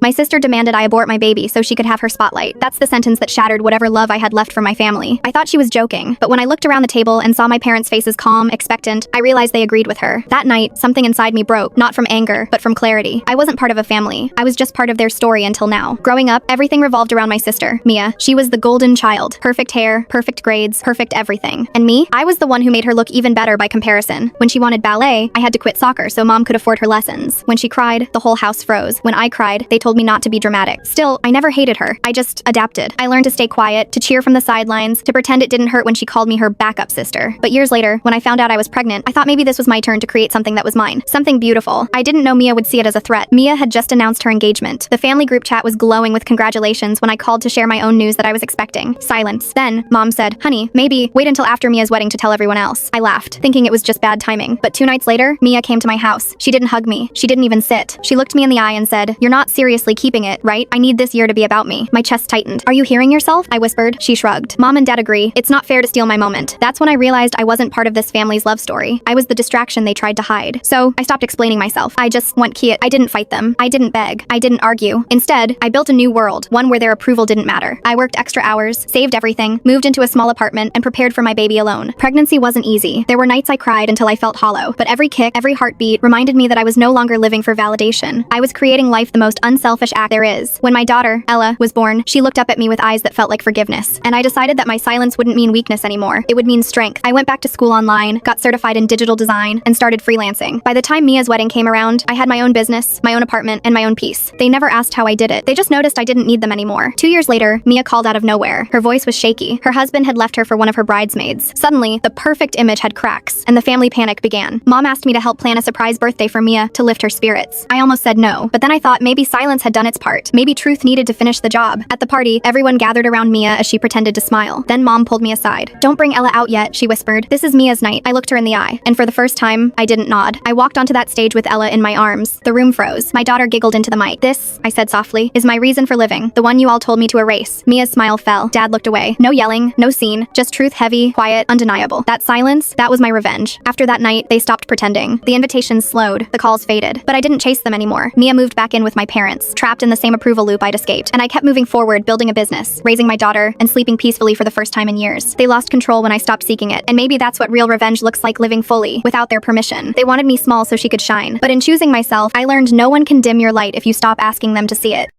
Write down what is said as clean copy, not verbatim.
My sister demanded I abort my baby so she could have her spotlight. That's the sentence that shattered whatever love I had left for my family. I thought she was joking, but when I looked around the table and saw my parents' faces calm, expectant, I realized they agreed with her. That night, something inside me broke, not from anger, but from clarity. I wasn't part of a family. I was just part of their story until now. Growing up, everything revolved around my sister, Mia. She was the golden child. Perfect hair, perfect grades, perfect everything. And me? I was the one who made her look even better by comparison. When she wanted ballet, I had to quit soccer so mom could afford her lessons. When she cried, the whole house froze. When I cried, they told me not to be dramatic. Still, I never hated her. I just adapted. I learned to stay quiet, to cheer from the sidelines, to pretend it didn't hurt when she called me her backup sister. But years later, when I found out I was pregnant, I thought maybe this was my turn to create something that was mine. Something beautiful. I didn't know Mia would see it as a threat. Mia had just announced her engagement. The family group chat was glowing with congratulations when I called to share my own news that I was expecting. Silence. Then, mom said, "Honey, maybe wait until after Mia's wedding to tell everyone else." I laughed, thinking it was just bad timing. But 2 nights later, Mia came to my house. She didn't hug me. She didn't even sit. She looked me in the eye and said, "You're not seriously keeping it, right? I need this year to be about me." My chest tightened. "Are you hearing yourself?" I whispered. She shrugged. Mom and dad agree. It's not fair to steal my moment. That's when I realized I wasn't part of this family's love story. I was the distraction they tried to hide. So I stopped explaining myself. I just went quiet. I didn't fight them. I didn't beg. I didn't argue. Instead, I built a new world, one where their approval didn't matter. I worked extra hours, saved everything, moved into a small apartment, and prepared for my baby alone. Pregnancy wasn't easy. There were nights I cried until I felt hollow, but every kick, every heartbeat reminded me that I was no longer living for validation. I was creating life the most unselfish act there is. When my daughter, Ella, was born, she looked up at me with eyes that felt like forgiveness, and I decided that my silence wouldn't mean weakness anymore. It would mean strength. I went back to school online, got certified in digital design, and started freelancing. By the time Mia's wedding came around, I had my own business, my own apartment, and my own peace. They never asked how I did it. They just noticed I didn't need them anymore. 2 years later, Mia called out of nowhere. Her voice was shaky. Her husband had left her for one of her bridesmaids. Suddenly, the perfect image had cracks, and the family panic began. Mom asked me to help plan a surprise birthday for Mia to lift her spirits. I almost said no, but then I thought maybe silence had done its part. Maybe truth needed to finish the job. At the party, everyone gathered around Mia as she pretended to smile. Then Mom pulled me aside. "Don't bring Ella out yet," she whispered. "This is Mia's night." I looked her in the eye, and for the first time, I didn't nod. I walked onto that stage with Ella in my arms. The room froze. My daughter giggled into the mic. "This," I said softly, "is my reason for living. The one you all told me to erase." Mia's smile fell. Dad looked away. No yelling, no scene, just truth, heavy, quiet, undeniable. That silence, that was my revenge. After that night, they stopped pretending. The invitations slowed. The calls faded. But I didn't chase them anymore. Mia moved back in with my parents, trapped in the same approval loop I'd escaped. And I kept moving forward, building a business, raising my daughter, and sleeping peacefully for the first time in years. They lost control when I stopped seeking it. And maybe that's what real revenge looks like, living fully, without their permission. They wanted me small so she could shine. But in choosing myself, I learned no one can dim your light if you stop asking them to see it.